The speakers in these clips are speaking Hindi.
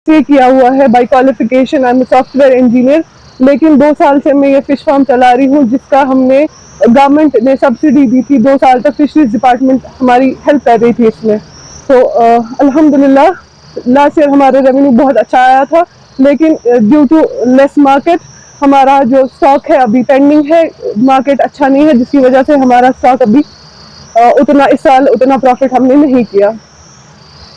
से किया हुआ है by qualification, I am software engineer. लेकिन 2 साल से मैं ये फिश फार्म चला रही हूँ, जिसका हमने गवर्नमेंट ने सब्सिडी दी थी। 2 साल तक फिशरीज डिपार्टमेंट हमारी हेल्प कर रही थी इसमें। तो अल्हम्दुलिल्लाह लास्ट ईयर हमारा रेवेन्यू बहुत अच्छा आया था, लेकिन ड्यू टू लेस मार्केट हमारा जो स्टॉक है अभी पेंडिंग है। मार्केट अच्छा नहीं है, जिसकी वजह से हमारा स्टॉक अभी उतना इस साल उतना प्रॉफिट हमने नहीं किया।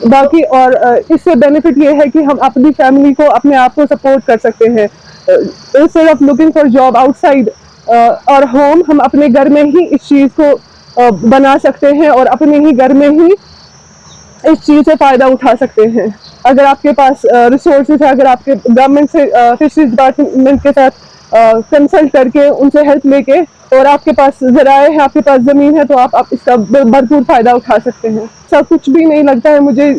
बाकी और इससे बेनिफिट ये है कि हम अपनी फैमिली को, अपने आप को सपोर्ट कर सकते हैं। Instead of looking for job outside और होम, हम अपने घर में ही इस चीज़ को बना सकते हैं और अपने ही घर में ही इस चीज़ से फ़ायदा उठा सकते हैं। अगर आपके पास रिसोर्सेज है, अगर आपके गवर्नमेंट से फिशरीज डिपार्टमेंट के साथ कंसल्ट करके उनसे हेल्प लेके और आपके पास ज़राए है, आपके पास ज़मीन है, तो आप इसका भरपूर फ़ायदा उठा सकते हैं। सब कुछ भी नहीं लगता है मुझे,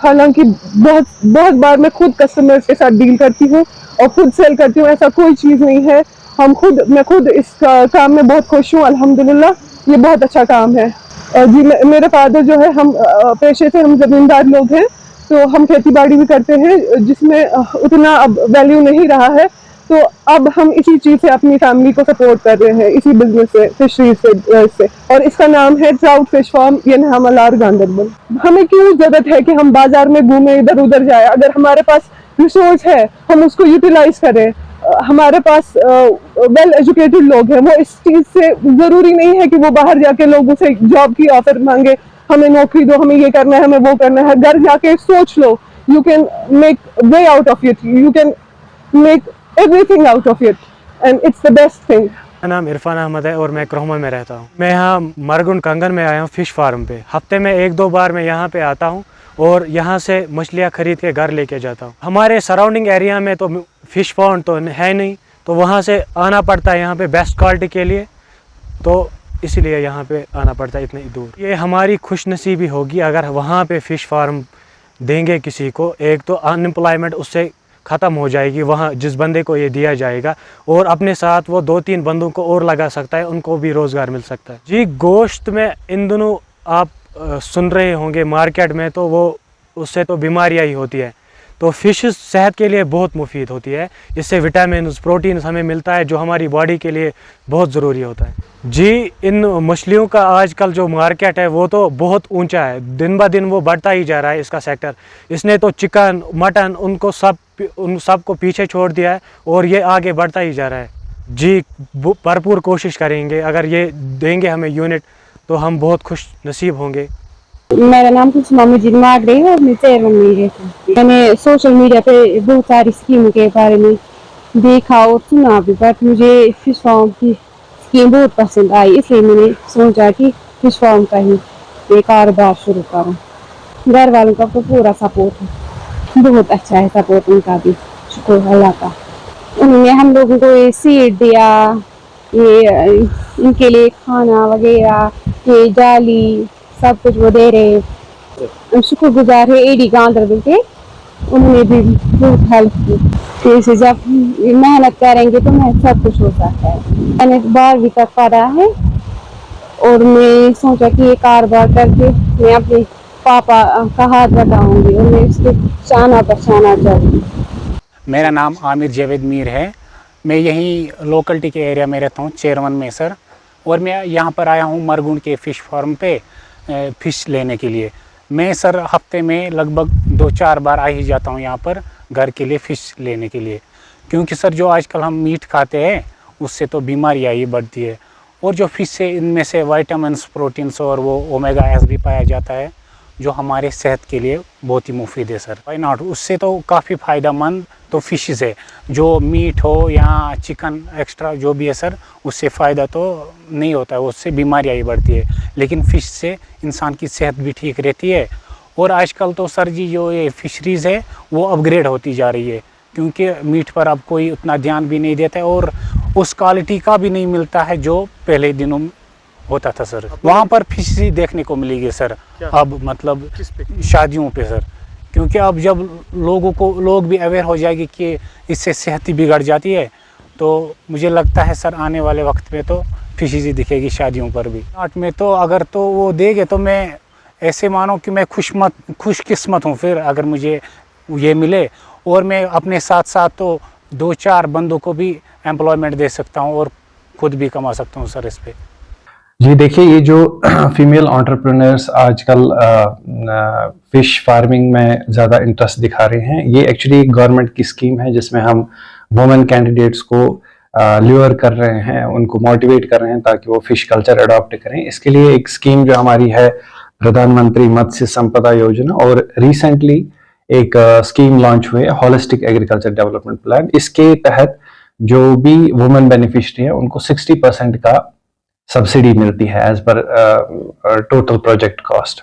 हालांकि बहुत बहुत बार मैं खुद कस्टमर्स के साथ डील करती हूँ और खुद सेल करती हूँ, ऐसा कोई चीज़ नहीं है। मैं खुद इस काम में बहुत खुश हूँ, अल्हम्दुलिल्लाह। ये बहुत अच्छा काम है। जी, मेरे फादर जो है, हम पेशे से हम ज़मींदार लोग हैं, तो हम खेती बाड़ी भी करते हैं, जिसमें उतना अब वैल्यू नहीं रहा है। तो अब हम इसी चीज़ से अपनी फैमिली को सपोर्ट कर रहे हैं, इसी बिजनेस से, फिशरीज से। और इसका नाम है ट्राउट फिश फार्म, ये नामलार गांधरबल। हमें क्यों ज़रूरत है कि हम बाजार में घूमें, इधर उधर जाए? अगर हमारे पास रिसोर्स है, हम उसको यूटिलाइज करें। हमारे पास वेल एजुकेटेड लोग हैं, वो इस चीज़ से ज़रूरी नहीं है कि वो बाहर जाके लोगों से जॉब की ऑफर मांगे, हमें नौकरी दो, हमें ये करना है, हमें वो करना है। घर जाके सोच लो, you can make way out of it, you can make everything out of it, and it's the best thing. मेरा नाम इरफान अहमद है और मैं क्रोमा में रहता हूँ। मैं यहाँ मरगुंड कंगन में आया हूँ फिश फार्म पे। हफ्ते में 1-2 बार मैं यहाँ पे आता हूँ और यहाँ से मछलियाँ खरीद के घर लेके जाता हूँ। हमारे सराउंडिंग एरिया में तो फिश पॉन्ड तो है नहीं, तो वहाँ से आना पड़ता है यहाँ पे बेस्ट क्वालिटी के लिए, तो इसीलिए यहाँ पे आना पड़ता है इतनी दूर। ये हमारी खुशनसीबी होगी अगर वहाँ पे फ़िश फार्म देंगे किसी को। एक तो अनएम्प्लॉयमेंट उससे ख़त्म हो जाएगी वहाँ जिस बंदे को ये दिया जाएगा, और अपने साथ वो 2-3 बंदों को और लगा सकता है, उनको भी रोज़गार मिल सकता है। जी, गोश्त में इन दिनों आप सुन रहे होंगे मार्केट में, तो वो उससे तो बीमारियाँ ही होती है। तो फ़िश सेहत के लिए बहुत मुफीद होती है, इससे विटामिन प्रोटीन हमें मिलता है जो हमारी बॉडी के लिए बहुत ज़रूरी होता है। जी, इन मछलियों का आजकल जो मार्केट है वो तो बहुत ऊंचा है, दिन ब दिन वो बढ़ता ही जा रहा है इसका सेक्टर। इसने तो चिकन मटन उन सब को पीछे छोड़ दिया है और ये आगे बढ़ता ही जा रहा है। जी, भरपूर कोशिश करेंगे, अगर ये देंगे हमें यूनिट तो हम बहुत खुश नसीब होंगे। मेरा नाम कुसुमा मुजीद मागरे है और मैं चेयरमैन में रहती हूँ। मैंने सोशल मीडिया पे बहुत सारी स्कीम के बारे में देखा और सुना भी, बट मुझे फिश फार्म की स्कीम बहुत पसंद आई, इसलिए मैंने सोचा कि फिश फार्म का ही एक कारोबार शुरू करूँ। घर वालों का तो पूरा सपोर्ट है, बहुत अच्छा है सपोर्ट उनका भी, शुक्र अल्लाह का। उन्होंने हम लोगों को ये सीड दिया, ये इनके लिए खाना वगैरह, ये जाली, सब कुछ वो दे रहे हैं। शुक्रगुजार है एडी गांधरबल के, उन्होंने भी बहुत हेल्प की। जैसे जब मेहनत करेंगे तो सब कुछ हो सकता है। मैंने 12वीं तक पढ़ा है और मैं सोचा कि ये कारोबार करके मैं अपने पापा का हाथ बढ़ाऊंगी और मैं इसके शाना पर शाना चलूँगी। मेरा नाम आमिर जावेद मीर है, मैं यहीं लोकलिटी के एरिया में रहता हूँ, चेयरमैन में सर। और मैं यहाँ पर आया हूँ मरगुंड के फ़िश फार्म पे फ़िश लेने के लिए। मैं सर हफ्ते में लगभग 2-4 बार आ ही जाता हूँ यहाँ पर घर के लिए फ़िश लेने के लिए, क्योंकि सर जो आजकल हम मीट खाते हैं उससे तो बीमारियाँ ही बढ़ती है, और जो फ़िश से इनमें से विटामिन्स प्रोटीन्स और वो ओमेगा एस भी पाया जाता है जो हमारे सेहत के लिए बहुत ही मुफीद है सर। वाई नॉट, उससे तो काफ़ी फ़ायदेमंद तो फ़िशेज़ है, जो मीट हो या चिकन एक्स्ट्रा जो भी है सर, उससे फ़ायदा तो नहीं होता है, उससे बीमारियाँ ही बढ़ती है। लेकिन फ़िश से इंसान की सेहत भी ठीक रहती है। और आजकल तो सर जी जो ये फ़िशरीज़ है वो अपग्रेड होती जा रही है, क्योंकि मीट पर अब कोई उतना ध्यान भी नहीं देता है और उस क्वालिटी का भी नहीं मिलता है जो पहले दिनों होता था सर। वहाँ पर फिशरी देखने को मिलेगी सर अब, मतलब शादियों पे सर, क्योंकि अब जब लोग भी अवेयर हो जाएगी कि इससे सेहत ही बिगड़ जाती है, तो मुझे लगता है सर आने वाले वक्त में तो फिशरी दिखेगी शादियों पर भी। आर्ट में तो अगर तो वो देंगे तो मैं ऐसे मानो कि मैं खुशकिस्मत हूँ फिर, अगर मुझे ये मिले, और मैं अपने साथ साथ तो 2-4 बंदों को भी एम्प्लॉयमेंट दे सकता हूँ और खुद भी कमा सकता हूँ सर इस पे। जी देखिए, ये जो फीमेल एंटरप्रेन्योर्स आजकल फिश फार्मिंग में ज़्यादा इंटरेस्ट दिखा रहे हैं, ये एक्चुअली गवर्नमेंट की स्कीम है जिसमें हम वुमेन कैंडिडेट्स को ल्योर कर रहे हैं, उनको मोटिवेट कर रहे हैं ताकि वो फिश कल्चर अडॉप्ट करें। इसके लिए एक स्कीम जो हमारी है प्रधानमंत्री मत्स्य संपदा योजना, और रिसेंटली एक स्कीम लॉन्च हुई है हॉलिस्टिक एग्रीकल्चर डेवलपमेंट प्लान। इसके तहत जो भी वुमेन बेनिफिशियरी है उनको 60% का सब्सिडी मिलती है as per total project cost.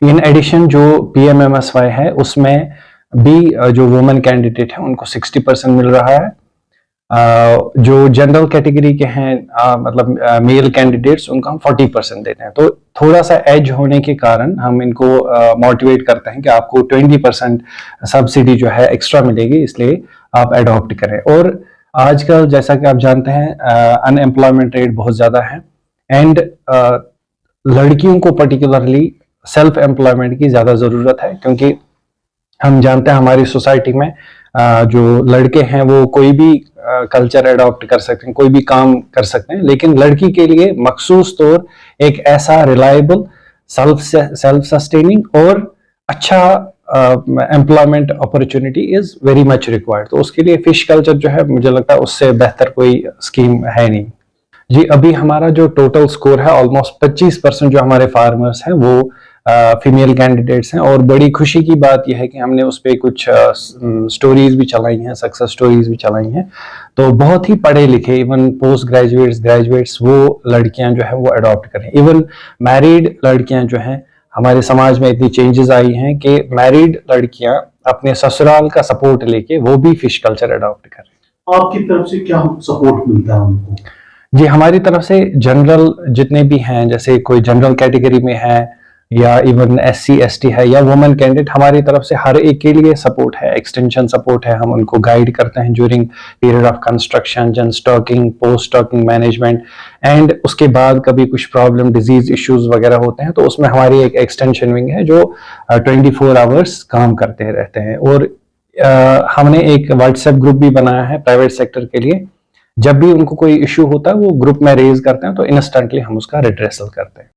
In addition जो PMMSY है उसमें भी जो वुमेन कैंडिडेट है उनको 60% मिल रहा है। जो जनरल कैटेगरी के हैं मतलब मेल कैंडिडेट्स, उनको हम 40% देते हैं। तो थोड़ा सा एज होने के कारण हम इनको मोटिवेट करते हैं कि आपको 20% सब्सिडी जो है एक्स्ट्रा मिलेगी, इसलिए आप अडॉप्ट करें। और आजकल जैसा कि आप जानते हैं अनएम्प्लॉयमेंट रेट बहुत ज़्यादा है, एंड लड़कियों को पर्टिकुलरली सेल्फ एम्प्लॉयमेंट की ज़्यादा ज़रूरत है, क्योंकि हम जानते हैं हमारी सोसाइटी में जो लड़के हैं वो कोई भी कल्चर अडॉप्ट कर सकते हैं, कोई भी काम कर सकते हैं, लेकिन लड़की के लिए मखसूस तौर एक ऐसा रिलायबल, सेल्फ सस्टेनिंग और अच्छा employment opportunity is very much required. तो उसके लिए फिश कल्चर जो है, मुझे लगता है उससे बेहतर कोई स्कीम है नहीं। जी, अभी हमारा जो टोटल स्कोर है ऑलमोस्ट 25% जो हमारे फार्मर्स हैं वो फीमेल कैंडिडेट्स हैं, और बड़ी खुशी की बात यह है कि हमने उस पर कुछ स्टोरीज भी चलाई हैं, सक्सेस स्टोरीज भी चलाई हैं। तो बहुत ही पढ़े लिखे, इवन पोस्ट ग्रेजुएट्स, ग्रेजुएट्स, वो लड़कियां जो है वो अडॉप्ट करें। इवन मैरिड लड़कियां जो हैं, हमारे समाज में इतनी चेंजेस आई हैं कि मैरिड लड़कियां अपने ससुराल का सपोर्ट लेके वो भी फिश कल्चर अडॉप्ट करें। आपकी तरफ से क्या सपोर्ट मिलता है उनको? जी, हमारी तरफ से जनरल जितने भी हैं, जैसे कोई जनरल कैटेगरी में है या इवन SC ST है या वुमेन कैंडिडेट, हमारी तरफ से हर एक के लिए सपोर्ट है, एक्सटेंशन सपोर्ट है। हम उनको गाइड करते हैं ड्यूरिंग पीरियड ऑफ कंस्ट्रक्शन, जन stocking, post stocking management, and उसके बाद कभी कुछ प्रॉब्लम, डिजीज इश्यूज वगैरह होते हैं तो उसमें हमारी एक एक्सटेंशन विंग है जो 24 आवर्स काम करते रहते हैं। और हमने एक व्हाट्सएप ग्रुप भी बनाया है प्राइवेट सेक्टर के लिए। जब भी उनको कोई इश्यू होता है वो ग्रुप में रेज करते हैं, तो इंस्टेंटली हम उसका रिड्रेसल करते हैं।